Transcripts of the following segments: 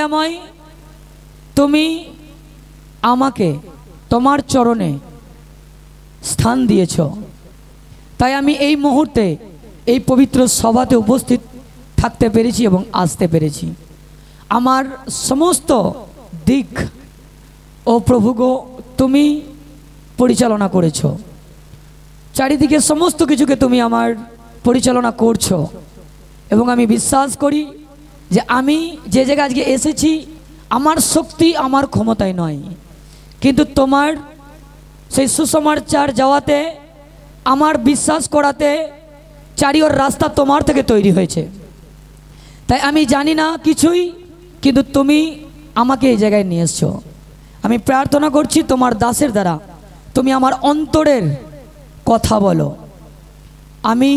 দয়াময় তুমি আমাকে তোমার চরণে স্থান দিয়েছ, তাই আমি এই মুহূর্তে এই পবিত্র সভাতে উপস্থিত থাকতে পেরেছি এবং আসতে পেরেছি। আমার সমস্ত দিক ও প্রভুগো তুমি পরিচালনা করেছো, চারিদিকে সমস্ত কিছুকে তুমি আমার পরিচালনা করছো এবং আমি বিশ্বাস করি যে আমি যে জায়গায় আজকে এসেছি আমার শক্তি আমার ক্ষমতায় নয়, কিন্তু তোমার সেই সুসমাচার যাওয়াতে আমার বিশ্বাস করাতে চারিওর রাস্তা তোমার থেকে তৈরি হয়েছে। তাই আমি জানি না কিছুই, কিন্তু তুমি আমাকে এই জায়গায় নিয়ে এসছো। আমি প্রার্থনা করছি তোমার দাসের দ্বারা তুমি আমার অন্তরের কথা বলো। আমি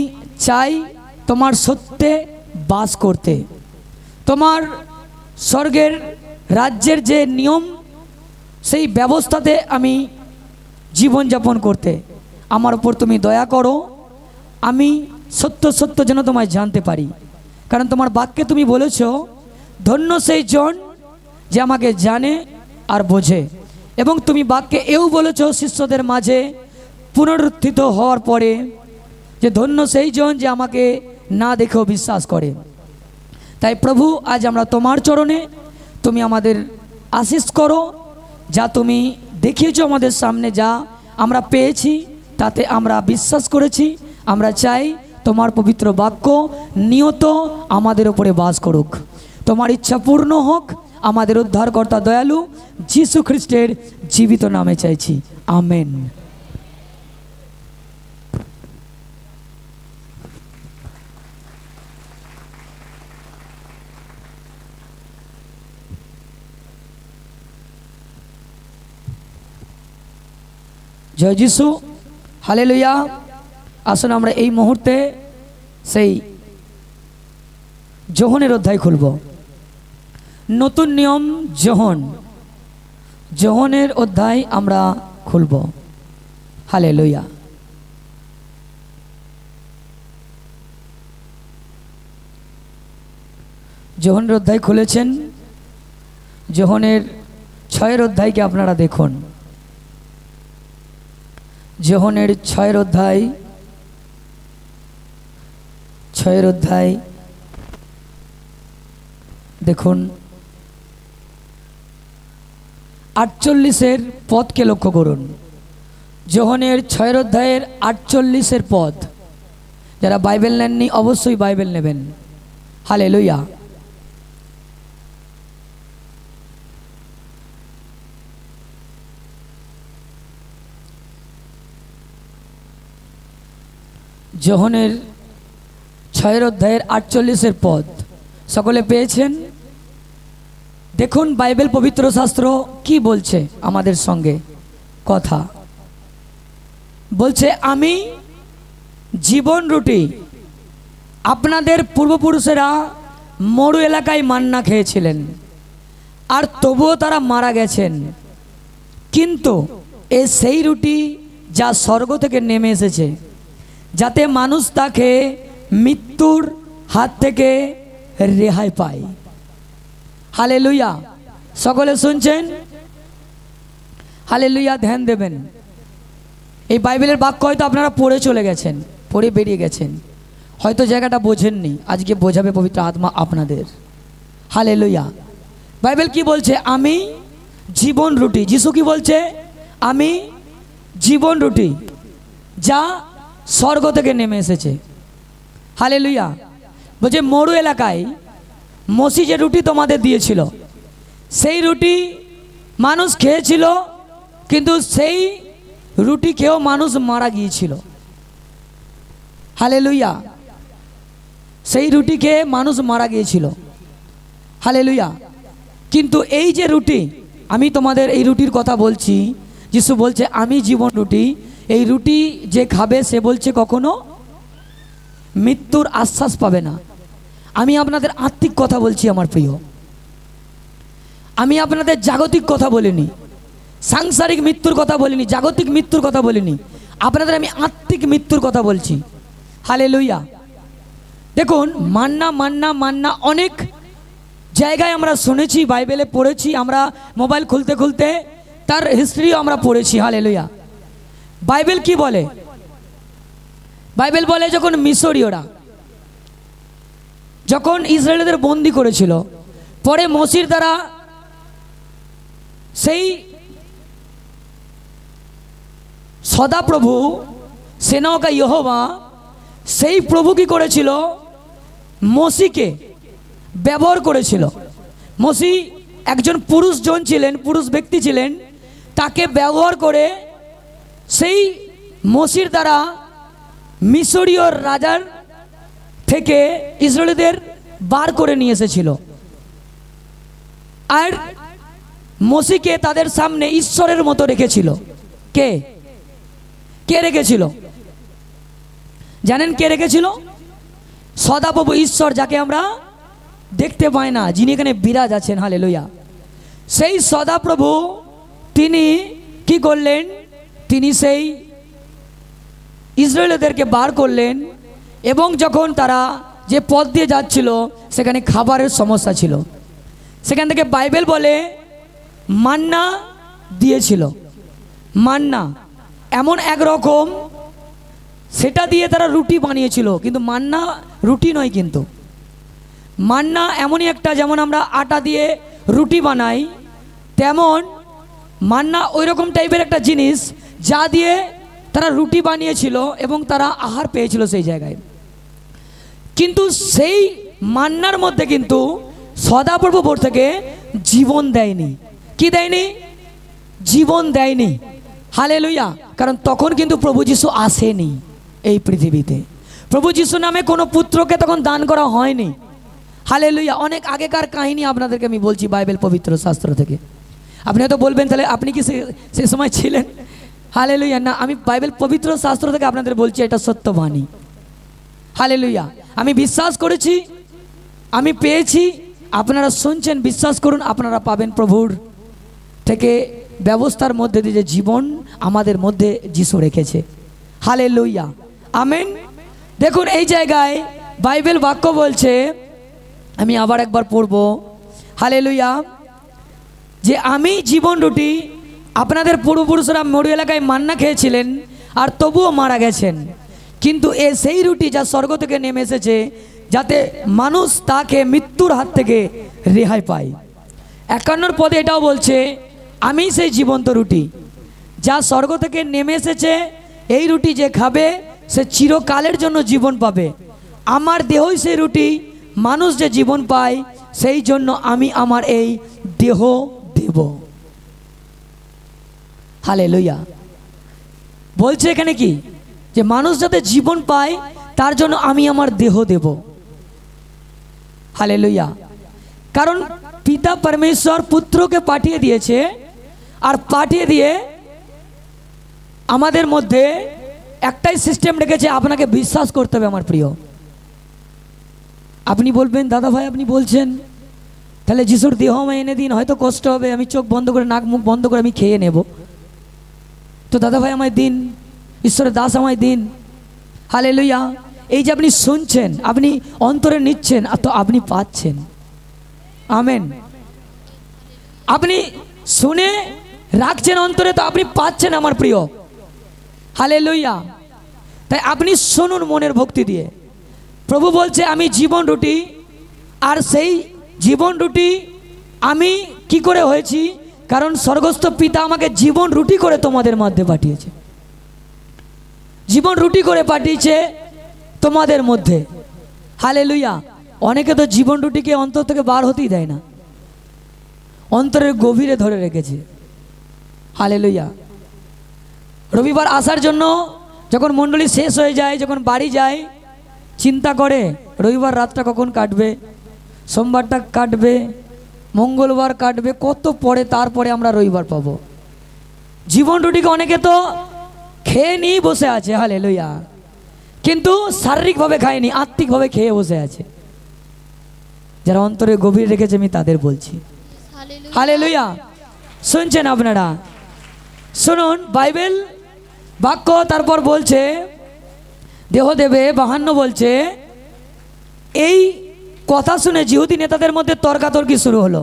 চাই তোমার সত্যে বাস করতে, তোমার স্বর্গের রাজ্যের যে নিয়ম সেই ব্যবস্থাতে আমি জীবনযাপন করতে। আমার উপর তুমি দয়া করো, আমি সত্য সত্য যেন তোমায় জানতে পারি, কারণ তোমার বাক্যে তুমি বলেছ ধন্য সেই জন যে আমাকে জানে আর বোঝে, এবং তুমি বাক্যে এও বলেছ শিষ্যদের মাঝে পুনরুত্থিত হওয়ার পরে যে ধন্য সেই জন যে আমাকে না দেখেও বিশ্বাস করে। তাই প্রভু আজ আমরা তোমার চরণে, তুমি আমাদের আশীষ করো। যা তুমি দেখিয়েছো আমাদের সামনে, যা আমরা পেয়েছি তাতে আমরা বিশ্বাস করেছি। আমরা চাই তোমার পবিত্র বাক্য নিয়ত আমাদের উপরে বাস করুক, তোমার ইচ্ছা পূর্ণ হোক। আমাদের উদ্ধারকর্তা দয়ালু যীশু খ্রিস্টের জীবিত নামে চাইছি, আমেন। জয় যিশু, হালেলুয়া। আসুন আমরা এই মুহূর্তে সেই যোহনের অধ্যায় খুলব। নতুন নিয়ম যোহনের অধ্যায় আমরা খুলব। হালেলুয়া। যোহনের অধ্যায় খুলেছেন, যোহনের 6 অধ্যায়কে আপনারা দেখুন। যোহনের 6 অধ্যায় দেখুন, 48 পদকে লক্ষ্য করুন। যোহনের 6 অধ্যায়ের 48 পদ। যারা বাইবেল নেননি অবশ্যই বাইবেল নেবেন। হালেলুয়া। যোহনের 6 অধ্যায়ের 48 পদ সকলে পেয়েছেন? দেখুন বাইবেল পবিত্র শাস্ত্র কি বলছে আমাদের সঙ্গে কথা বলছে। আমি জীবন রুটি। আপনাদের পূর্বপুরুষেরা মরু এলাকায় মান্না খেয়েছিলেন, আর তবুও তারা মারা গেছেন, কিন্তু এ সেই রুটি যা স্বর্গ থেকে নেমে এসেছে, যাতে মানুষ তাকে মৃত্যুর হাত থেকে রেহাই পায়। হালেলুয়া। সকলে শুনছেন? হালেলুয়া। ধ্যান দেবেন। এই বাইবেলের বাক্য হয়তো আপনারা পড়ে চলে গেছেন, পড়ে বেরিয়ে গেছেন, হয়তো জায়গাটা বোঝেননি। আজকে বোঝাবে পবিত্র আত্মা আপনাদের। হালেলুয়া। বাইবেল কি বলছে? আমি জীবন রুটি। যিশু কি বলছে? আমি জীবন রুটি যা স্বর্গ থেকে নেমে এসেছে। হালেলুয়া। বলছে মরু এলাকায় মসি যে রুটি তোমাদের দিয়েছিল, সেই রুটি মানুষ খেয়েছিল, কিন্তু সেই রুটি খেয়েও মানুষ মারা গিয়েছিল। হালেলুয়া। সেই রুটি খেয়ে মানুষ মারা গিয়েছিল। হালেলুয়া। কিন্তু এই যে রুটি, আমি তোমাদের এই রুটির কথা বলছি। যিশু বলছে আমি জীবন রুটি। এই রুটি যে খাবে সে বলছে কখনো মৃত্যুর আশ্বাস পাবে না। আমি আপনাদের আত্মিক কথা বলছি আমার প্রিয়। আমি আপনাদের জাগতিক কথা বলিনি, সাংসারিক মৃত্যুর কথা বলিনি, জাগতিক মৃত্যুর কথা বলিনি। আপনাদের আমি আত্মিক মৃত্যুর কথা বলছি। হালেলুয়া। দেখুন মান্না মান্না মান্না অনেক জায়গায় আমরা শুনেছি, বাইবেলে পড়েছি, আমরা মোবাইল খুলতে খুলতে তার হিস্ট্রিও আমরা পড়েছি। হালেলুয়া। বাইবেল কি বলে? বাইবেল বলে যখন মিশরীয়রা যখন ইসরায়েলদের বন্দি করেছিল, পরে মসির দ্বারা সেই সদাপ্রভু সেনাকা ইহোবা, সেই প্রভু কি করেছিল? মসিকে ব্যবহার করেছিল। মসি একজন পুরুষ জন ছিলেন, পুরুষ ব্যক্তি ছিলেন, তাকে ব্যবহার করে সেই মসির দ্বারা মিশরীয় রাজার থেকে ইসরায়েলদের বার করে নিয়ে এসেছিল। আর মসিকে তাদের সামনে ঈশ্বরের মতো রেখেছিল। কে কে রেখেছিল? জানেন কে রেখেছিল? সদাপ্রভু ঈশ্বর, যাকে আমরা দেখতে পাই না, যিনি এখানে বিরাজ আছেন। হালেলুয়া। সেই সদাপ্রভু তিনি কি করলেন? তিনি সেই ইসরায়েলদেরকে বার করলেন, এবং যখন তারা যে পথ দিয়ে যাচ্ছিল সেখানে খাবারের সমস্যা ছিল, সেখান থেকে বাইবেল বলে মান্না দিয়েছিল। মান্না এমন এক রকম, সেটা দিয়ে তারা রুটি বানিয়েছিল, কিন্তু মান্না রুটি নয়, কিন্তু মান্না এমনই একটা, যেমন আমরা আটা দিয়ে রুটি বানাই, তেমন মান্না ওই রকম টাইপের একটা জিনিস, যা দিয়ে তারা রুটি বানিয়েছিল এবং তারা আহার পেয়েছিল সেই জায়গায়। কিন্তু সেই মান্নার মধ্যে কিন্তু সদাপ্রভু ভোর থেকে জীবন দেয়নি। কি দেয়নি? জীবন দেয়নি। হালেলুয়া। কারণ তখন কিন্তু প্রভু যিশু আসেনি এই পৃথিবীতে। প্রভু যিশু নামে কোনো পুত্রকে তখন দান করা হয়নি। হালেলুয়া। অনেক আগেকার কাহিনী আপনাদেরকে আমি বলছি বাইবেল পবিত্র শাস্ত্র থেকে। আপনি হয়তো বলবেন তাহলে আপনি কি সে সময় ছিলেন? হালেলুয়া। না, আমি বাইবেল পবিত্র শাস্ত্র থেকে আপনাদের বলছি, এটা সত্যবাণী। হালেলুয়া। আমি বিশ্বাস করেছি, আমি পেয়েছি, আপনারা শুনছেন, বিশ্বাস করুন, আপনারা পাবেন প্রভুর থেকে ব্যবস্থার মধ্যে দিয়ে যে জীবন আমাদের মধ্যে যিশু রেখেছে। হালেলুয়া। আমেন। দেখুন এই জায়গায় বাইবেল বাক্য বলছে, আমি আবার একবার পড়ব। হালেলুয়া। যে আমি জীবন রুটি। আপনাদের পূর্বপুরুষরা মরু এলাকায় মান্না খেয়েছিলেন আর তবুও মারা গেছেন, কিন্তু সেই রুটি যা স্বর্গ থেকে নেমে এসেছে, যাতে মানুষ তাকে মৃত্যুর হাত থেকে রেহাই পায়। 51 পদে এটাও বলছে, আমি সেই জীবন্ত রুটি যা স্বর্গ থেকে নেমে এসেছে, এই রুটি যে খাবে সে চিরকালের জন্য জীবন পাবে। আমার দেহই সেই রুটি, মানুষ যে জীবন পায়, সেই জন্য আমি আমার এই দেহ দেব। হালেলুয়া। বলছে এখানে কি? যে মানুষ যাতে জীবন পায় তার জন্য আমি আমার দেহ দেব। হালেলুয়া। কারণ পিতা পরমেশ্বর পুত্রকে পাঠিয়ে দিয়েছে, আর পাঠিয়ে দিয়ে আমাদের মধ্যে একটাই সিস্টেম রেখেছে, আপনাকে বিশ্বাস করতে হবে। আমার প্রিয়, আপনি বলবেন দাদা ভাই আপনি বলছেন তাহলে যিশুর দেহ আমায় এনে দিন, হয়তো কষ্ট হবে, আমি চোখ বন্ধ করে নাক মুখ বন্ধ করে আমি খেয়ে নেব। তো দাদা ভাই আমায় দিন, ঈশ্বরের দাস আমায় দিন। হালেলুয়া। এই যে আপনি শুনছেন, আপনি অন্তরে নিচ্ছেন, তো আপনি পাচ্ছেন। আমেন। আপনি শুনে রাখছেন অন্তরে, তো আপনি পাচ্ছেন আমার প্রিয়। হালেলুয়া। তাই আপনি শুনুন মনের ভক্তি দিয়ে। প্রভু বলছে আমি জীবন রুটি, আর সেই জীবন রুটি আমি কি করে হয়েছি? কারণ স্বর্গস্থ পিতা আমাকে জীবন রুটি করে তোমাদের মধ্যে পাঠিয়েছে। জীবন রুটি করে পাঠিয়েছে তোমাদের মধ্যে। হালেলুয়া। অনেকে তো জীবন রুটিকে অন্তর থেকে বার হতেই দেয় না, অন্তরের গভীরে ধরে রেখেছে। হালেলুয়া। রবিবার আসার জন্য যখন মণ্ডলী শেষ হয়ে যায়, যখন বাড়ি যায়, চিন্তা করে রবিবার রাতটা কখন কাটবে, সোমবারটা কাটবে, মঙ্গলবার কাটবে, কত পরে তারপরে আমরা রবিবার পাবো। জীবন রুটিকে অনেকে তো খেয়ে নিয়ে বসে আছে। হালেলুয়া। কিন্তু শারীরিকভাবে খায়নি, আত্মিকভাবে খেয়ে বসে আছে। যারা অন্তরে গভীর রেখেছে আমি তাদের বলছি। হালেলুয়া। শুনছেন আপনারা? শুনুন বাইবেল বাক্য তারপর বলছে দেহ দেবে। 52 বলছে এই কথা শুনে জিহুদি নেতাদের মধ্যে তর্কাতর্কি শুরু হলো।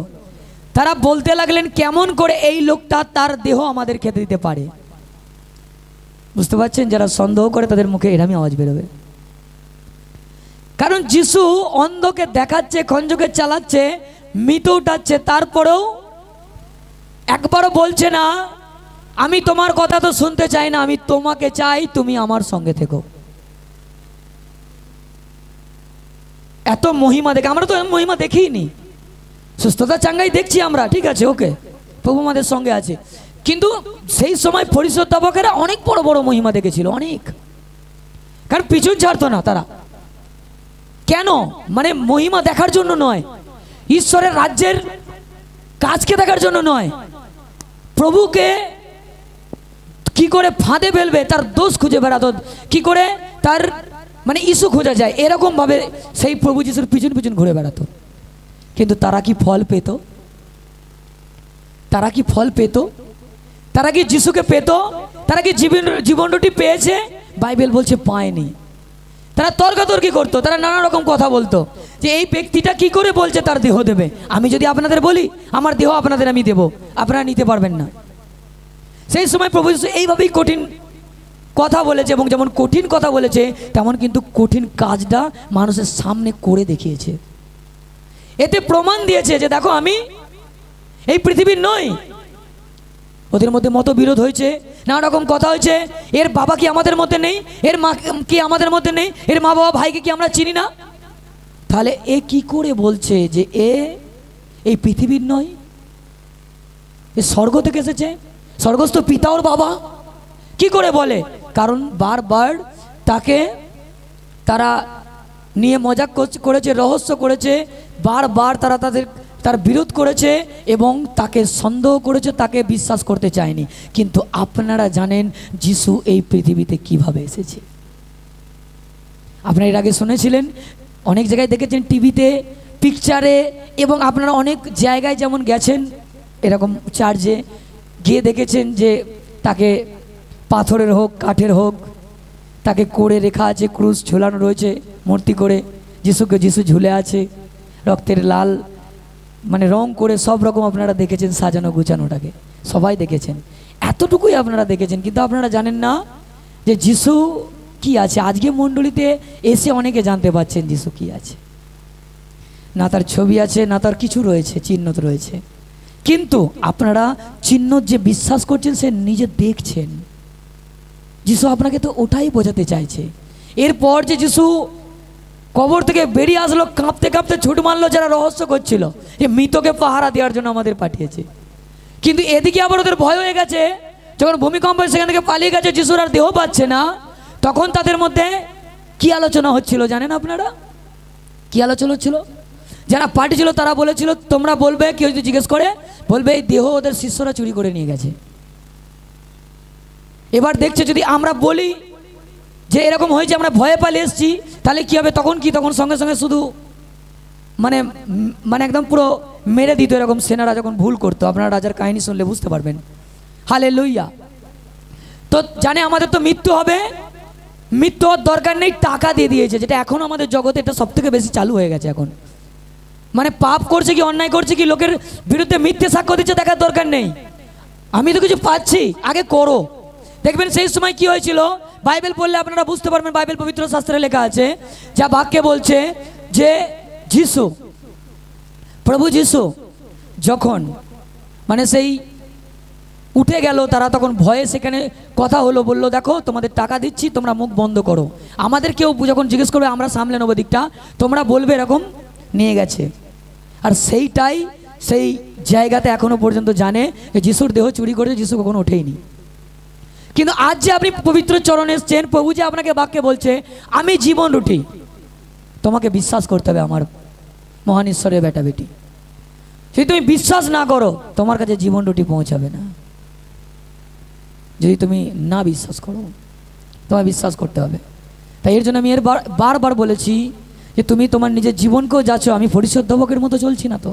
তারা বলতে লাগলেন, কেমন করে এই লোকটা তার দেহ আমাদের খেতে দিতে পারে। বুঝতে পারছেন, যারা সন্দেহ করে তাদের মুখে এরকমই আওয়াজ বেরোবে। কারণ যিশু অন্ধকে দেখাচ্ছে, খঞ্জকে চালাচ্ছে, মৃত উঠাচ্ছে, তারপরেও একবারও বলছে না আমি তোমার কথা তো শুনতে চাই না, আমি তোমাকে চাই, তুমি আমার সঙ্গে থেকো। এত মহিমা দেখে, আমরা তো মহিমা দেখিনি। সুস্থতা চাঙ্গাই দেখছি আমরা, ঠিক আছে, ওকে, প্রভু আমাদের সঙ্গে আছে। কিন্তু সেই সময় পরিশুদ্ধাত্মাকেরা অনেক বড় বড় মহিমা দেখেছিল, অনেক। কারণ পিছন ছাড়তো না তারা। কেন? মানে মহিমা দেখার জন্য নয়, ঈশ্বরের রাজ্যের কাজকে দেখার জন্য নয়, প্রভুকে কি করে ফাঁদে ফেলবে তার দোষ খুঁজে বেড়াতো, কি করে তার মানে ইস্যু খোঁজা যায়, এরকম ভাবে সেই প্রভু যিশুর পিছন পিছন ঘুরে বেড়াতো। কিন্তু তারা কি ফল পেত? তারা কি ফল পেত? তারা কি যিশুকে পেত? তারা কি জীবন রুটি পেয়েছে? বাইবেল বলছে পায়নি। তারা তর্কাতর্কি করতো, তারা নানা রকম কথা বলতো যে এই ব্যক্তিটা কি করে বলছে তার দেহ দেবে, আমি যদি আপনাদের বলি আমার দেহ আপনাদের আমি দেব, আপনারা নিতে পারবেন না। সেই সময় প্রভু যিশু এইভাবেই কঠিন কথা বলেছে, এবং যেমন কঠিন কথা বলেছে তেমন কিন্তু কঠিন কাজটা মানুষের সামনে করে দেখিয়েছে। এতে প্রমাণ দিয়েছে যে দেখো আমি এই পৃথিবীর নই। ওদের মধ্যে মতবিরোধ হয়েছে, নানা রকম কথা হয়েছে, এর বাবা কি আমাদের মধ্যে নেই, এর মা কি আমাদের মধ্যে নেই, এর মা বাবা ভাইকে কি আমরা চিনি না? তাহলে এ কি করে বলছে যে এই পৃথিবীর নয়, এ স্বর্গ থেকে এসেছে, স্বর্গস্থ পিতা ওর বাবা? কি করে বলে? কারণ বারবার তাকে তারা নিয়ে মজাক করেছে, রহস্য করেছে, বারবার তারা তার বিরোধ করেছে এবং তাকে সন্দেহ করেছে, তাকে বিশ্বাস করতে চায়নি। কিন্তু আপনারা জানেন যিশু এই পৃথিবীতে কিভাবে এসেছে। আপনারা এর আগে শুনেছিলেন, অনেক জায়গায় দেখেছেন, টিভিতে, পিকচারে, এবং আপনারা অনেক জায়গায় যেমন গেছেন এরকম চার্চে গিয়ে দেখেছেন যে তাকে পাথরের হোক কাঠের হোক তাকে করে রেখা আছে, ক্রুশ ঝুলানো রয়েছে মূর্তি করে, যিশু ঝুলে আছে, রক্তের লাল মানে রং করে সব রকম আপনারা দেখেছেন, সাজানো গুছানোটাকে সবাই দেখেছেন, এতটুকুই আপনারা দেখেছেন। কিন্তু আপনারা জানেন না যে যিশু কি আছে। আজকে মণ্ডলীতে এসে অনেকে জানতে পারছেন যিশু কি আছে, না তার ছবি আছে, না তার কিছু রয়েছে, চিহ্ন রয়েছে। কিন্তু আপনারা চিহ্ন যে বিশ্বাস করছেন সে নিজে দেখছেন। যিশু আপনাকে তো ওটাই বোঝাতে চাইছে। এরপর যে যিশু কবর থেকে বেরিয়ে আসলো, কাঁপতে কাঁপতে ছুট মারলো যারা রহস্য করছিল, যে মৃতকে পাহারা দেওয়ার জন্য আমাদের পাঠিয়েছে। কিন্তু এদিকে আবার ওদের ভয় হয়ে গেছে, যখন ভূমিকম্প সেখান থেকে পালিয়ে গেছে, যিশুর আর দেহ পাচ্ছে না, তখন তাদের মধ্যে কি আলোচনা হচ্ছিল জানেন আপনারা? কি আলোচনা হচ্ছিল? যারা পাঠিয়েছিল তারা বলেছিল, তোমরা বলবে, কেউ যদি জিজ্ঞেস করে বলবে এই দেহ ওদের শিষ্যরা চুরি করে নিয়ে গেছে। এবার দেখছে যদি আমরা বলি যে এরকম হয়েছে, আমরা ভয়ে পালিয়ে এসেছি, তাহলে কি হবে? তখন কি? তখন সঙ্গে সঙ্গে শুধু মানে মানে একদম পুরো মেরে দিত এরকম সেনারা যখন ভুল করতো। আপনারা রাজার কাহিনী শুনলে বুঝতে পারবেন। হালেলুয়া। তো জানে আমাদের তো মৃত্যু হবে, মৃত্যু হওয়ার দরকার নেই, টাকা দিয়ে দিয়েছে, যেটা এখন আমাদের জগতে এটা সব থেকে বেশি চালু হয়ে গেছে এখন। মানে পাপ করছে কি অন্যায় করছে কি লোকের বিরুদ্ধে মিথ্যে সাক্ষ্য দিচ্ছে দেখার দরকার নেই, আমি তো কিছু পাচ্ছি, আগে করো। দেখবেন সেই সময় কি হয়েছিল, বাইবেল পড়লে আপনারা বুঝতে পারবেন, বাইবেল পবিত্র শাস্ত্রে লেখা আছে, যা বাক্যে বলছে যে যিশু, প্রভু যিশু যখন মানে সেই উঠে গেল, তারা তখন ভয়ে সেখানে কথা হলো, বললো দেখো তোমাদের টাকা দিচ্ছি, তোমরা মুখ বন্ধ করো, আমাদের কেউ যখন জিজ্ঞেস করবে আমরা সামলে নেবো দিকটা, তোমরা বলবে এরকম নিয়ে গেছে। আর সেইটাই সেই জায়গাতে এখনো পর্যন্ত জানে যে যিশুর দেহ চুরি করেছে, যিশু কখনো ওঠেইনি। কিন্তু আজ যে আপনি পবিত্র চরণে এসছেন, প্রভু যে আপনাকে বাক্যে বলছে আমি জীবন রুটি, তোমাকে বিশ্বাস করতে হবে আমার মহান ঈশ্বরের বেটা বেটি। যদি তুমি বিশ্বাস না করো তোমার কাছে জীবন রুটি পৌঁছাবে না। যদি তুমি না বিশ্বাস করো, তোমায় বিশ্বাস করতে হবে। তাই এর জন্য আমি বারবার বলেছি যে তুমি তোমার নিজের জীবনকেও যাচ্ছ, আমি পরিশুদ্ধভোগের মতো চলছি না তো।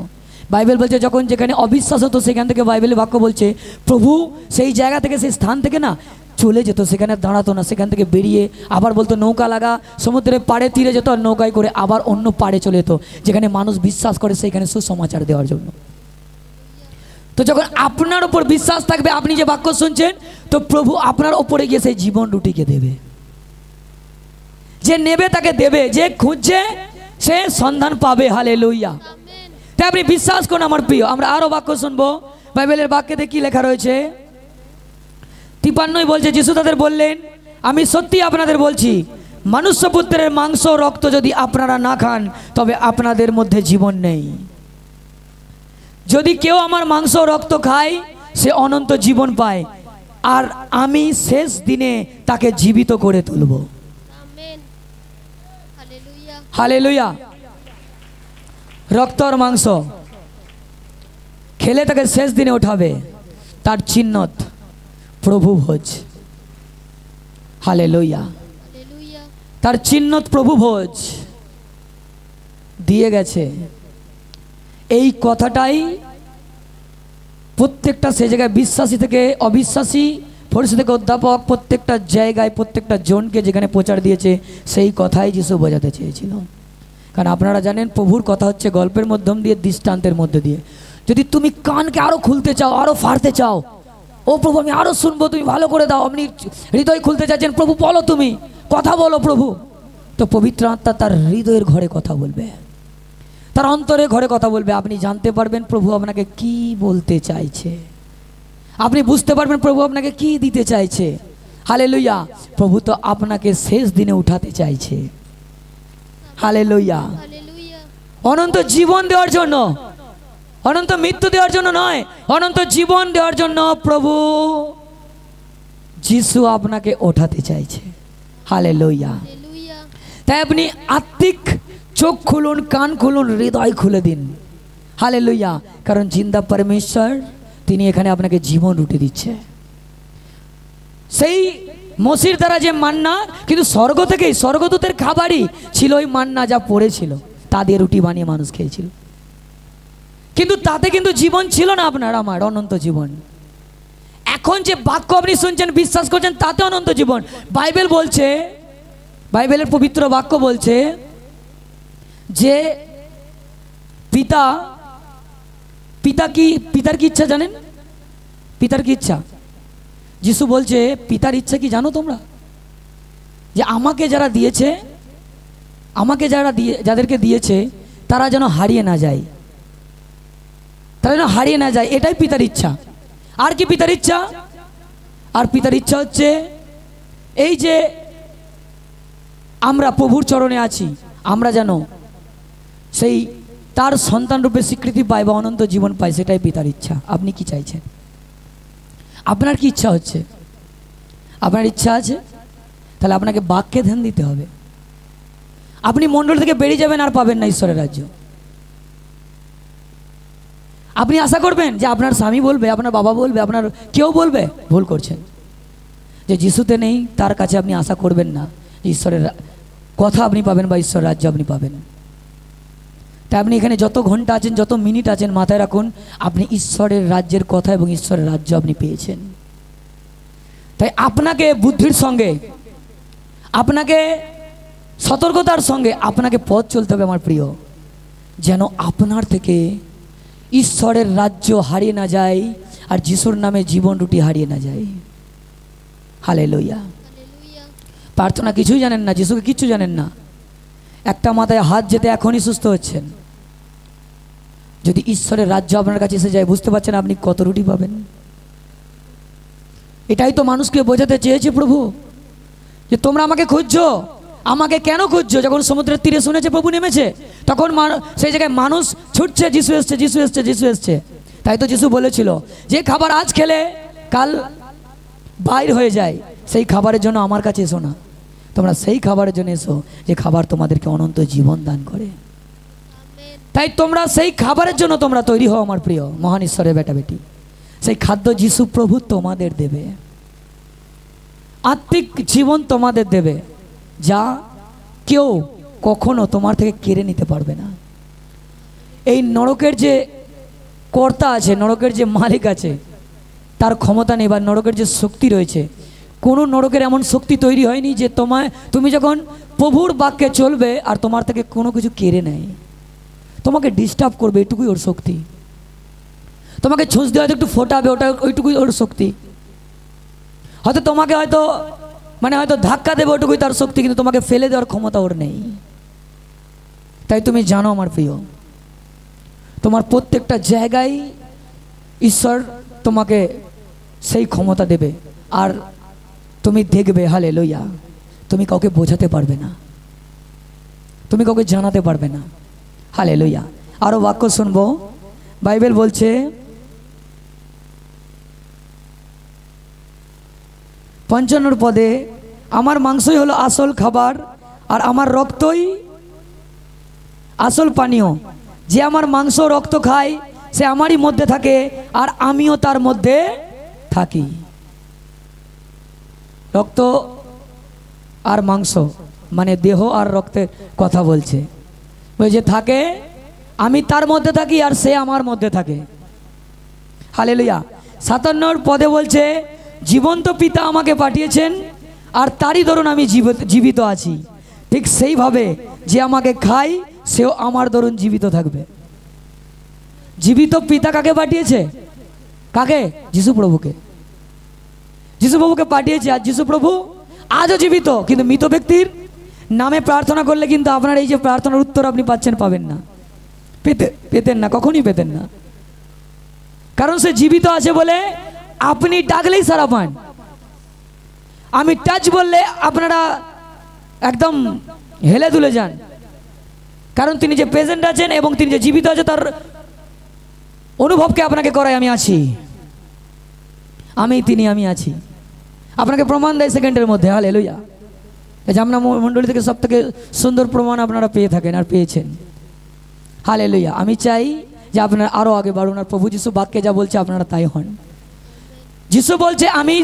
বাইবেল বলছে যখন যেখানে অবিশ্বাস হতো সেখান থেকে বাইবেলের বাক্য বলছে প্রভু সেই জায়গা থেকে, সেই স্থান থেকে না চলে যেত, সেখানে দাঁড়াতো না, সেখান থেকে বেরিয়ে আবার বলতো নৌকা লাগা, সমুদ্রের পাড়ে তীরে যেত আর নৌকায় করে আবার অন্য পাড়ে চলে যেত, যেখানে মানুষ বিশ্বাস করে সেইখানে সুসমাচার দেওয়ার জন্য। তো যখন আপনার ওপর বিশ্বাস থাকবে, আপনি যে বাক্য শুনছেন, তো প্রভু আপনার ওপরে গিয়ে সেই জীবন রুটিকে দেবে। যে নেবে তাকে দেবে, যে খুঁজছে সে সন্ধান পাবে। হালেলুয়া। তাই আপনি বিশ্বাস করুন আমার প্রিয়। আমরা আরো বাক্য শুনবো। বাইবেলের বাক্যে কি লেখা রয়েছে? 53 বলছে, যিশু তাদের বললেন, আমি সত্যি আপনাদের বলছি, মনুষ্যপুত্রের মাংস রক্ত যদি আপনারা না খান তবে আপনাদের মধ্যে জীবন নেই। যদি কেউ আমার মাংস রক্ত খায় সে অনন্ত জীবন পায়, আর আমি শেষ দিনে তাকে জীবিত করে তুলব। হালেলুয়া। রক্ত আর মাংস খেলে তাকে শেষ দিনে উঠাবে, তার চিহ্নত প্রভু ভোজ। হালেলুয়া। তার চিহ্নত প্রভু ভোজ দিয়ে গেছে। এই কথাটাই প্রত্যেকটা সে জায়গায় বিশ্বাসী থেকে অবিশ্বাসী, ফরিসি থেকে অধ্যাপক, প্রত্যেকটা জায়গায় প্রত্যেকটা জনকে যেখানে প্রচার দিয়েছে, সেই কথাই যিশু বোঝাতে চেয়েছিল। কারণ আপনারা জানেন প্রভুর কথা হচ্ছে গল্পের মাধ্যম দিয়ে, দৃষ্টান্তের মধ্যে দিয়ে। যদি তুমি কানকে আরো খুলতে চাও, আরো ফাড়তে চাও, ও প্রভু আমি আরো শুনবো, তুমি ভালো করে দাও, আপনি হৃদয় খুলতে চাইছেন, প্রভু বলো, তুমি কথা বলো প্রভু, তো পবিত্র আত্মা তার হৃদয়ের ঘরে কথা বলবে, তার অন্তরে ঘরে কথা বলবে। আপনি জানতে পারবেন প্রভু আপনাকে কি বলতে চাইছে, আপনি বুঝতে পারবেন প্রভু আপনাকে কি দিতে চাইছে। হালেলুয়া। প্রভু তো আপনাকে শেষ দিনে উঠাতে চাইছে। হালেলুয়া। অনন্ত জীবন দেওয়ার জন্য, অনন্ত মৃত্যু দেওয়ার জন্য নয়, অনন্ত জীবন দেওয়ার জন্য প্রভু যিশু আপনাকে ওঠাতে চাইছে। হালেলুয়া। তাই আপনি আত্মিক চোখ খুলুন, কান খুলুন, হৃদয় খুলে দিন। হালেলুয়া। কারণ জিন্দা পরমেশ্বর তিনি এখানে আপনাকে জীবন রুটি দিচ্ছে। সেই মসির দ্বারা যে মান্না, কিন্তু স্বর্গ থেকেই, স্বর্গদূতের খাবারই ছিল ওই মান্না, যা পড়েছিল তা দিয়ে রুটি বানিয়ে মানুষ খেয়েছিল। কিন্তু তাতে কিন্তু জীবন ছিল না আপনার আমার, অনন্ত জীবন। এখন যে বাক্য আপনি শুনছেন, বিশ্বাস করছেন, তাতে অনন্ত জীবন। বাইবেল বলছে, বাইবেলের পবিত্র বাক্য বলছে যে পিতার কি ইচ্ছা জানেন? পিতার কি ইচ্ছা? যিশু বলছে পিতার ইচ্ছা কি জানো তোমরা? যে আমাকে যারা দিয়েছে, আমাকে যাদেরকে দিয়েছে তারা যেন হারিয়ে না যায়, তারা যেন হারিয়ে না যায়, এটাই পিতার ইচ্ছা। আর কি পিতার ইচ্ছা? আর পিতার ইচ্ছা হচ্ছে এই যে আমরা প্রভুর চরণে আছি, আমরা যেন সেই তার সন্তান রূপে স্বীকৃতি পাই বা অনন্ত জীবন পাই, সেটাই পিতার ইচ্ছা। আপনি কি চাইছেন? আপনার কি ইচ্ছা হচ্ছে? আপনার ইচ্ছা আছে? তাহলে আপনাকে বাক্যে ধ্যান দিতে হবে। আপনি মণ্ডল থেকে বেরিয়ে যাবেন আর পাবেন না ঈশ্বরের রাজ্য। আপনি আশা করবেন যে আপনার স্বামী বলবে, আপনার বাবা বলবে, আপনার কেউ বলবে, ভুল করছেন। যে যিশুতে নেই তার কাছে আপনি আশা করবেন না যে ঈশ্বরের কথা আপনি পাবেন বা ঈশ্বরের রাজ্য আপনি পাবেন। তাই আপনি এখানে যত ঘন্টা আছেন, যত মিনিট আছেন, মাথায় রাখুন আপনি ঈশ্বরের রাজ্যের কথা এবং ঈশ্বরের রাজ্য আপনি পেয়েছেন। তাই আপনাকে বুদ্ধির সঙ্গে, আপনাকে সতর্কতার সঙ্গে আপনাকে পথ চলতে হবে আমার প্রিয়, যেন আপনার থেকে ঈশ্বরের রাজ্য হারিয়ে না যায় আর যিশুর নামে জীবন রুটি হারিয়ে না যায়। হালেলুয়া। প্রার্থনা কিছুই জানেন না, যিশুকে কিচ্ছু জানেন না, একটা মাথায় হাত যেতে এখনই সুস্থ হচ্ছেন। যদি ঈশ্বরের রাজ্য আপনার কাছে এসে যায়, বুঝতে পারছেন আপনি কত রুটি পাবেন। এটাই তো মানুষকে বোঝাতে চেয়েছে প্রভু, যে তোমরা আমাকে খুঁজছো। আমাকে কেন খুঁজছো? যখন সমুদ্রের তীরে শুনেছে প্রভু নেমেছে, তখন সেই জায়গায় মানুষ ছুটছে, যিশু এসছে, যিশু এসছে, যিশু এসছে। তাই তো যিশু বলেছিল যে খাবার আজ খেলে কাল বাইর হয়ে যায়, সেই খাবারের জন্য আমার কাছে এসো না, তোমরা সেই খাবারের জন্য এসো যে খাবার তোমাদেরকে অনন্ত জীবন দান করে। তাই তোমরা সেই খাবারের জন্য তোমরা তৈরি হও আমার প্রিয় মহান ঈশ্বরের বেটা বেটি। সেই খাদ্য যিশু প্রভু তোমাদের দেবে, আত্মিক জীবন তোমাদের দেবে, যা কেউ কখনো তোমার থেকে কেড়ে নিতে পারবে না। এই নরকের যে কর্তা আছে, নরকের যে মালিক আছে, তার ক্ষমতা নেই, বা নরকের যে শক্তি রয়েছে, কোনো নরকের এমন শক্তি তৈরি হয়নি যে তুমি যখন প্রভুর বাক্যে চলবে আর তোমার থেকে কোনো কিছু কেড়ে নেয়, তোমাকে ডিস্টার্ব করবে, এটুকুই ওর শক্তি। তোমাকে ছুঁচ দিয়ে হয়তো একটু ফোটাবে, ওইটুকুই ওর শক্তি। হয়তো তোমাকে হয়তো ধাক্কা দেবে, ওইটুকুই তার শক্তি, কিন্তু তোমাকে ফেলে দেওয়ার ক্ষমতা ওর নেই। তাই তুমি জানো আমার প্রিয়, তোমার প্রত্যেকটা জায়গায় ঈশ্বর তোমাকে সেই ক্ষমতা দেবে। আর তুমি দেখবে, হালেলুয়া, তুমি কাউকে বোঝাতে পারবে না, তুমি কাউকে জানাতে পারবে না। হালেলুয়া। আরো বাক্য শুনবো। বাইবেল বলছে, 55 পদে, আমার মাংসই হলো আসল খাবার আর আমার রক্তই আসল পানীয়। যে আমার মাংস রক্ত খায় সে আমারই মধ্যে থাকে আর আমিও তার মধ্যে থাকি। রক্ত আর মাংস মানে দেহ আর রক্তের কথা বলছে। ওই যে থাকে, আমি তার মধ্যে থাকি আর সে আমার মধ্যে থাকে। হালেলুয়া। 57 পদে বলছে, জীবন্ত পিতা আমাকে পাঠিয়েছেন আর তারই দরুন আমি জীবিত আছি। ঠিক সেইভাবে যে আমাকে খায় সেও আমার দরুন জীবিত থাকবে। জীবিত পিতা কাকে পাঠিয়েছে? কাকে? যিশু প্রভুকে। যিশু প্রভুকে পাঠিয়েছে। আর যিশু প্রভু আজও জীবিত, কিন্তু মৃত ব্যক্তির নামে প্রার্থনা করলে কিন্তু আপনার এই যে প্রার্থনার উত্তর আপনি পাবেন না, পেতেন না, কখনই পেতেন না। কারণ সে জীবিত আছে বলে আপনি ডাকলেই সারা পান। আমি টাচ বললে আপনারা একদম হেলে দুলে যান, কারণ তিনি যে প্রেজেন্ট আছেন এবং তিনি যে জীবিত আছে তার অনুভবকে আপনাকে করায় আমি আছি, আমি আছি। আপনাকে প্রমাণ দেয় সেকেন্ডের মধ্যে। হালেলুয়া। এই জামনা মণ্ডলী থেকে সব থেকে সুন্দর প্রমাণ আপনারা পেয়ে থাকেন আর পেয়েছেন। হালেলুয়া। আমি চাই যে আপনারা আরো আগে বাড়ুন আর প্রভু যিশু বাক্যে যা বলছে আপনারা তাই হন। যিশু বলছে আমি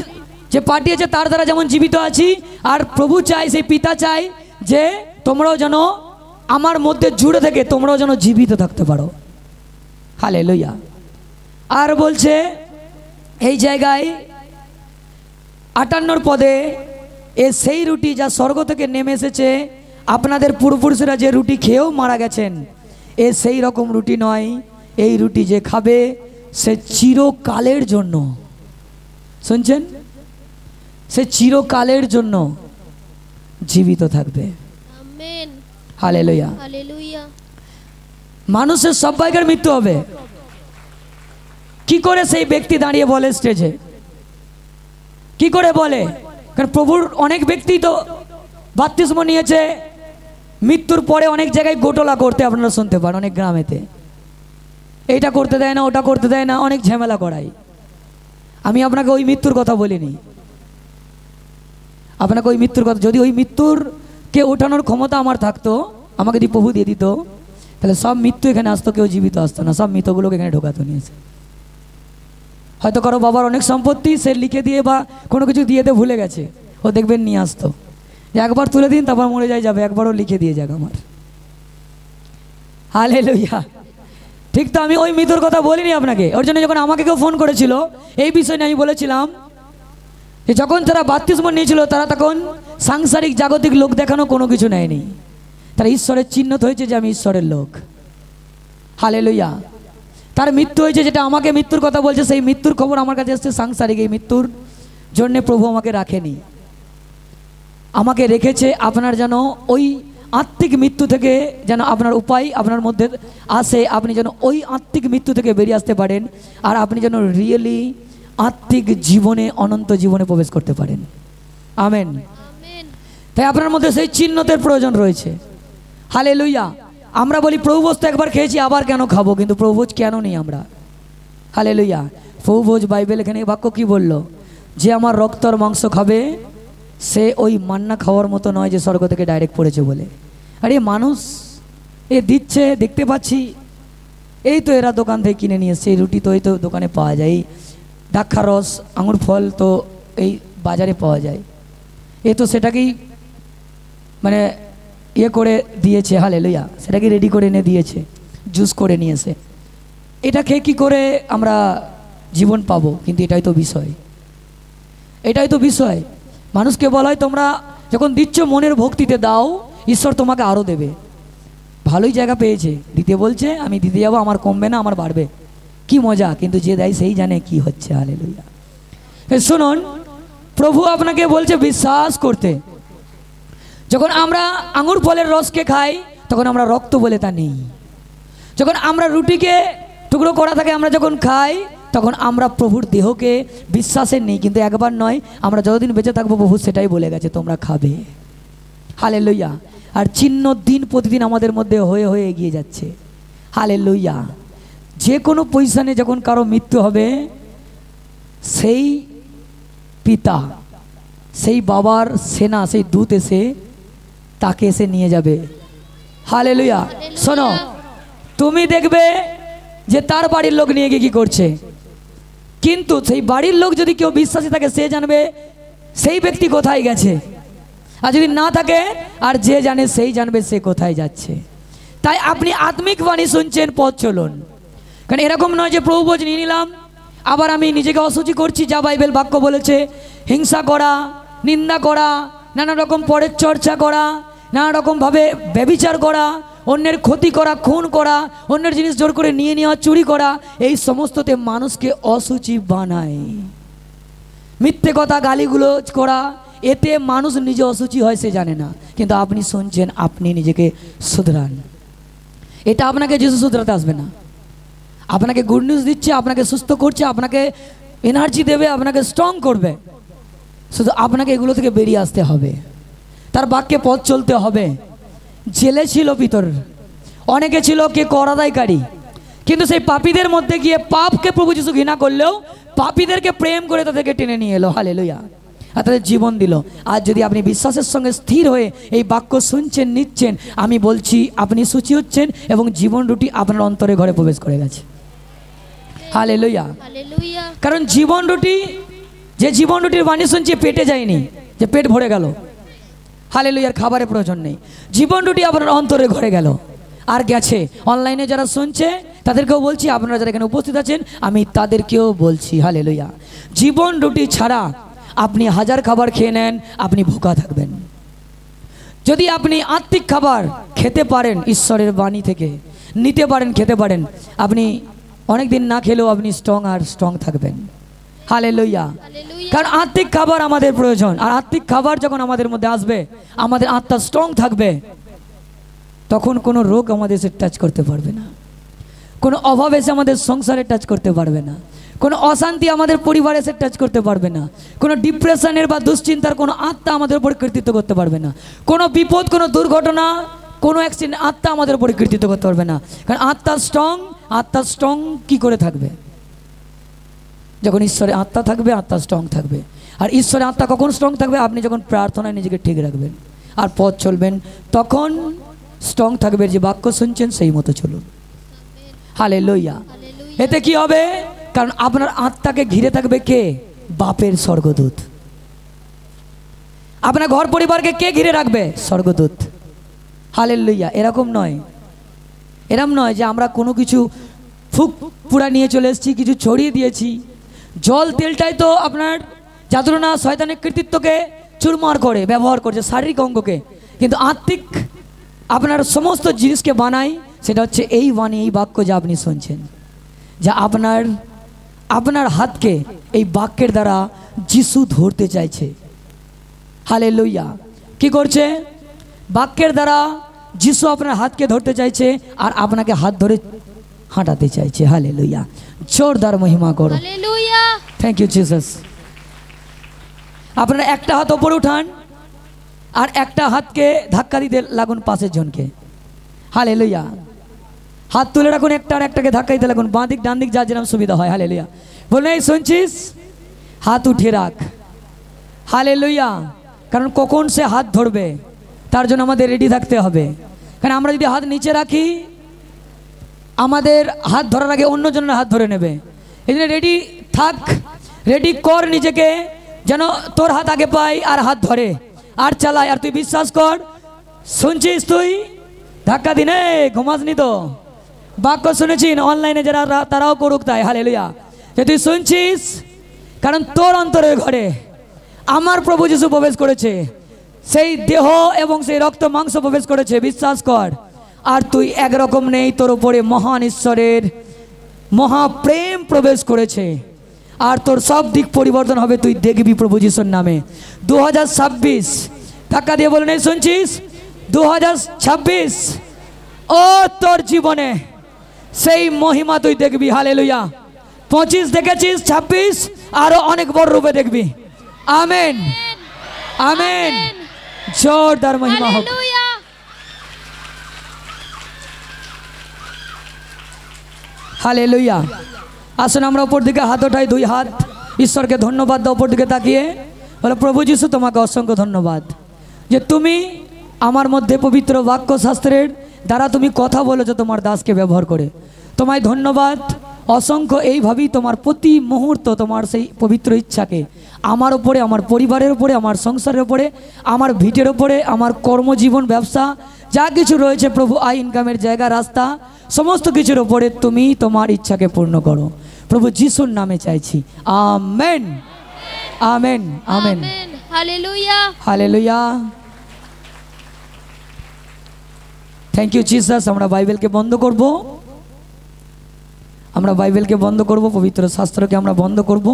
যে পাঠিয়েছে তার দ্বারা যেমন জীবিত আছি, আর প্রভু চাই, সেই পিতা চাই যে তোমরাও যেন আমার মধ্যে জুড়ে থেকে তোমরাও যেন জীবিত থাকতে পারো। হালেলুয়া। আর বলছে এই জায়গায় 58 পদে, এ সেই রুটি যা স্বর্গ থেকে নেমে এসেছে, আপনাদের পূর্বপুরুষেরা যে রুটি খেয়েও মারা গেছেন, এ সেই রকম রুটি নয়। এই রুটি যে খাবে সে চিরকালের জন্য, শুনছেন, সে চিরকালের জন্য জীবিত থাকবে। আমেন। হালেলুয়া। হালেলুয়া। মানুষের সবাইকার মৃত্যু হবে। কি করে সেই ব্যক্তি দাঁড়িয়ে বলে স্টেজে? কি করে বলে? কারণ প্রভুর অনেক ব্যক্তি তো বাপ্তিস্ম নিয়েছে, মৃত্যুর পরে অনেক জায়গায় গোটলা করতে আপনারা শুনতে পান, অনেক গ্রামেতে এইটা করতে দেয় না, ওটা করতে দেয় না, অনেক ঝামেলা করাই। আমি আপনাকে ওই মৃত্যুর কথা বলিনি, আপনাকে ওই মৃত্যুর কথা, যদি ওই মৃত্যুরকে ওঠানোর ক্ষমতা আমার থাকতো, আমাকে যদি প্রভু দিয়ে দিত, তাহলে সব মৃত্যু এখানে আসতো, কেউ জীবিত আসতো না, সব মৃতগুলোকে এখানে ঢোকাতো নিয়েছে। হয়তো কারো বাবার অনেক সম্পত্তি সে লিখে দিয়ে বা কোনো কিছু দিয়ে ভুলে গেছে, ও দেখবেন নিয়ে আসতো, একবার তুলে দিন তারপর মরে যাবে, একবারও লিখে দিয়ে যাক আমার। হালেলুয়া। ঠিক তো, আমি ওই মৃত্যুর কথা বলিনি আপনাকে। ওর জন্য যখন আমাকে কেউ ফোন করেছিল এই বিষয় নিয়ে আমি বলেছিলাম যে যখন তারা বাপ্তিস্ম নিয়েছিল তারা তখন সাংসারিক জাগতিক লোক দেখানো কোনো কিছু নেয়নি, তারা ঈশ্বরের চিহ্নিত হয়েছে যে আমি ঈশ্বরের লোক। হালেলুয়া। তার মৃত্যু হয়েছে, যেটা আমাকে মৃত্যুর কথা বলছে, সেই মৃত্যুর খবর আমার কাছে এসছে সাংসারিক। এই মৃত্যুর জন্যে প্রভু আমাকে রাখেনি, আমাকে রেখেছে আপনার যেন ওই আত্মিক মৃত্যু থেকে যেন আপনার উপায় আপনার মধ্যে আসে, আপনি যেন ওই আত্মিক মৃত্যু থেকে বেরিয়ে আসতে পারেন, আর আপনি যেন রিয়েলি আত্মিক জীবনে, অনন্ত জীবনে প্রবেশ করতে পারেন। আমেন। তাই আপনার মধ্যে সেই চিহ্নতের প্রয়োজন রয়েছে। হালেলুয়া। আমরা বলি প্রভুভোজ তো একবার খেয়েছি, আবার কেন খাবো? কিন্তু প্রভুভোজ কেন নেই আমরা? হালেলুয়া। প্রভুভোজ, বাইবেল এখানে বাক্য কি বলল? যে আমার রক্তর মাংস খাবে সে ওই মান্না খাওয়ার মতো নয় যে স্বর্গ থেকে ডাইরেক্ট পড়েছে বলে। আরে মানুষ এ দিচ্ছে, দেখতে পাচ্ছি, এই তো এরা দোকান থেকে কিনে নিয়ে এসছে, এই রুটি তো এই তো দোকানে পাওয়া যায়, এই দাক্ষার রস, আঙুর ফল তো এই বাজারে পাওয়া যায়, এ তো সেটাকেই মানে ইয়ে করে দিয়েছে। হালেলুয়া। সেটাকে রেডি করে এনে দিয়েছে, জুস করে নিয়েছে। এটা খেয়ে কী করে আমরা জীবন পাবো? কিন্তু এটাই তো বিষয়, এটাই তো বিষয়। মানুষকে বলা হয় তোমরা যখন দিচ্ছ মনের ভক্তিতে দাও, ঈশ্বর তোমাকে আরও দেবে। ভালোই জায়গা পেয়েছে, দিতে বলছে, আমি দিতে যাবো, আমার কমবে না, আমার বাড়বে, কি মজা। কিন্তু যে দেয় সেই জানে কি হচ্ছে। হালেলুয়া। শুনুন, প্রভু আপনাকে বলছে বিশ্বাস করতে। যখন আমরা আঙুর ফলের রসকে খাই তখন আমরা রক্ত বলে তা নেই। যখন আমরা রুটিকে টুকরো করা থাকে আমরা যখন খাই তখন আমরা প্রভুর দেহকে বিশ্বাসের নেই। কিন্তু একবার নয়, আমরা যতদিন বেঁচে থাকবো প্রভু সেটাই বলে গেছে তোমরা খাবে। হালেলুয়া। আর চিহ্ন দিন প্রতিদিন আমাদের মধ্যে হয়ে হয়ে এগিয়ে যাচ্ছে। হালেলুয়া। যে কোনো পজিশনে যখন কারো মৃত্যু হবে, সেই পিতা, সেই বাবার সেনা, সেই দূত এসে তাকে এসে নিয়ে যাবে। হালেলুয়া। শোনো, তুমি দেখবে যে তার বাড়ির লোক নিয়ে গিয়ে কি করছে, কিন্তু সেই বাড়ির লোক যদি কেউ বিশ্বাসী থাকে সে জানবে সেই ব্যক্তি কোথায় গেছে, আর যদি না থাকে আর যে জানে সেই জানবে সে কোথায় যাচ্ছে। তাই আপনি আত্মিক বাণী শুনছেন, পথ চলুন। কারণ এরকম নয় যে প্রভু বোঝ নিয়ে নিলাম, আবার আমি নিজেকে অসুচি করছি। যা বাইবেল বাক্য বলেছে, হিংসা করা, নিন্দা করা, নানা রকম পরের চর্চা করা, নানা রকমভাবে ব্যভিচার করা, অন্যের ক্ষতি করা, খুন করা, অন্যের জিনিস জোর করে নিয়ে নেওয়া, চুরি করা, এই সমস্ততে মানুষকে অসুচি বানায়। মিথ্যে কথা, গালিগুলোজ করা, এতে মানুষ নিজে অসুচি হয় সে জানে না। কিন্তু আপনি শুনছেন, আপনি নিজেকে শুধরান। এটা আপনাকে যিশু শুধরাতে আসবে না। আপনাকে গুড নিউজ দিচ্ছে, আপনাকে সুস্থ করছে, আপনাকে এনার্জি দেবে, আপনাকে স্ট্রং করবে। শুধু আপনাকে এগুলো থেকে বেরিয়ে আসতে হবে, তার বাক্যে পথ চলতে হবে। জেলে ছিল পিতর, অনেকে ছিল কে করাদায়কারী, কিন্তু সেই পাপীদের মধ্যে গিয়ে পাপকে প্রভু যিশু ঘৃণা করলেও পাপীদেরকে প্রেম করে তাদেরকে টেনে নিয়ে এলো। হালেলুয়া। আর তাদের জীবন দিল। আর যদি আপনি বিশ্বাসের সঙ্গে স্থির হয়ে এই বাক্য শুনছেন, নিচ্ছেন, আমি বলছি আপনি সূচি হচ্ছেন এবং জীবন রুটি আপনার অন্তরে ঘরে প্রবেশ করে গেছে। হালেলুয়া। কারণ জীবন রুটি, যে জীবন রুটির বাণী শুনছে পেটে যায়নি যে পেট ভরে গেল। হালেলুয়ার খাবারের প্রয়োজন নেই, জীবন রুটি আপনার অন্তরে ঘরে গেল আর গেছে। অনলাইনে যারা শুনছে তাদেরকেও বলছি, আপনারা যারা এখানে উপস্থিত আছেন আমি তাদেরকেও বলছি, হালেলুয়া, জীবন রুটি ছাড়া আপনি হাজার খাবার খেয়ে নেন, আপনি ভোকা থাকবেন। যদি আপনি আত্মিক খাবার খেতে পারেন, ঈশ্বরের বাণী থেকে নিতে পারেন, খেতে পারেন, আপনি অনেক দিন না খেলেও আপনি স্ট্রং আর স্ট্রং থাকবেন। হালেলুয়া। কারণ আত্মিক খাবার আমাদের প্রয়োজন। আর আত্মিক খাবার যখন আমাদের মধ্যে আসবে, আমাদের আত্মা স্ট্রং থাকবে, তখন কোনো রোগ আমাদের এসে টাচ করতে পারবে না, কোনো অভাব এসে আমাদের সংসারে টাচ করতে পারবে না, কোনো অশান্তি আমাদের পরিবারে এসে টাচ করতে পারবে না, কোনো ডিপ্রেশনের বা দুশ্চিন্তার কোনো আত্মা আমাদের উপর কর্তৃত্ব করতে পারবে না, কোনো বিপদ, কোনো দুর্ঘটনা, কোনো অ্যাক্সিডেন্ট আত্মা আমাদের উপর কর্তৃত্ব করতে পারবে না। কারণ আত্মা স্ট্রং। আত্মা স্ট্রং কি করে থাকবে? যখন ঈশ্বরের আত্মা থাকবে, আত্মা স্ট্রং থাকবে। আর ঈশ্বরের আত্মা কখন স্ট্রং থাকবে? আপনি যখন প্রার্থনায় নিজেকে ঠিক রাখবেন আর পথ চলবেন, তখন স্ট্রং থাকবে। যে বাক্য শুনছেন সেই মতো চলুন। হালেলুয়া। এতে কি হবে? কারণ আপনার আত্মাকে ঘিরে থাকবে কে? বাপের স্বর্গদূত। আপনার ঘর পরিবারকে কে ঘিরে রাখবে? স্বর্গদূত। হালেলুয়া। এরকম নয় যে আমরা কোনো কিছু ফুক পুরা নিয়ে চলে এসেছি, কিছু ছড়িয়ে দিয়েছি। জল তেলটাই তো আপনার যাতনা শয়তানের কৃতিত্বকে চুরমার করে ব্যবহার করছে, শারীরিক অঙ্গকে। কিন্তু আত্মিক আপনার সমস্ত জিনিসকে বানাই, সেটা হচ্ছে এই বাণী, এই বাক্য যা আপনি শুনছেন, যা আপনার হাতকে এই বাক্যের দ্বারা যিশু ধরতে চাইছে। হালেলুয়া। কি করছে? বাক্যের দ্বারা যিশু আপনার হাতকে ধরতে চাইছে আর আপনাকে হাত ধরে হাঁটাতে চাইছে। হালেলুয়া। জোরদার মহিমা করো। হালেলুয়া। Thank you Jesus. আপনারা একটা হাত ওপরে উঠান আর একটা হাতকে ধাক্কা দিতে লাগুন পাশের জনকে। হালেলুয়া। হাত তুলে রাখুন একটা, আর একটাকে ধাক্কা দিতে লাগুন, বাঁ দিক ডান দিক যার যেরকম সুবিধা হয়। হালেলুয়া। বলুন এই শুনছিস? হাত উঠিয়ে রাখ। হালেলুয়া। কারণ কখন সে হাত ধরবে তার জন্য আমাদের রেডি থাকতে হবে। কারণ আমরা যদি হাত নিচে রাখি, আমাদের হাত ধরার আগে অন্যজনের হাত ধরে নেবে। এই জন্য রেডি থাক, রেডি কর নিজেকে, যেন তোর হাত আগে পাই আর হাত ধরে আর চালায়। আর তুই বিশ্বাস কর, শুনছিস? তুই ধাক্কা দিনে ঘুমাসনি তো? বাক্য শুনেছি অনলাইনে যারা, তারাও করুক তাই। হালেলুয়া। যে তুই শুনছিস, কারণ তোর অন্তরের ঘরে আমার প্রভু যিশু প্রবেশ করেছে, সেই দেহ এবং সেই রক্ত মাংস প্রবেশ করেছে, বিশ্বাস কর। আর তুই একরকম নেই, তোর উপরে মহান ঈশ্বরের মহাপ্রেম প্রবেশ করেছে, আর তোর সব দিক পরিবর্তন হবে, তুই দেখবি প্রভু যিশুর নামে। 2026 টাকা দিয়ে বলে নেই, শুনছিস? 2026 ও তোর জীবনে সেই মহিমা তুই দেখবি। হালেলুয়া। 25 দেখেছিস, 26 আরো অনেক বড় রূপে দেখবি। Amen, amen. জোরদার মহিমা হোক। হালেলুয়া। আসুন আমরা উপর দিকে হাত ওঠাই, দুই হাত ঈশ্বরকে ধন্যবাদ দাও, উপর দিকে তাকিয়ে বলে, প্রভু যিশু তোমাকে অসংখ্য ধন্যবাদ যে তুমি আমার মধ্যে পবিত্র বাক্য শাস্ত্রের দ্বারা তুমি কথা বলেছো তোমার দাসকে ব্যবহার করে। তোমায় ধন্যবাদ অসংখ্য। এইভাবেই তোমার প্রতি মুহূর্ত তোমার সেই পবিত্র ইচ্ছাকে আমার উপরে, আমার পরিবারের উপরে, আমার সংসারের উপরে, আমার ভিটের উপরে, আমার কর্মজীবন, ব্যবসা যা কিছু রয়েছে প্রভু, আয় ইনকামের জায়গা, রাস্তা, সমস্ত কিছুর উপরে তুমি তোমার ইচ্ছাকে পূর্ণ করো প্রভু যিশুর নামে চাইছি। Amen, amen, amen. Hallelujah, hallelujah. Thank you Jesus. আমরা বাইবেলকে বন্ধ করব, আমরা বাইবেলকে বন্ধ করব, পবিত্র শাস্ত্রকে আমরা বন্ধ করব।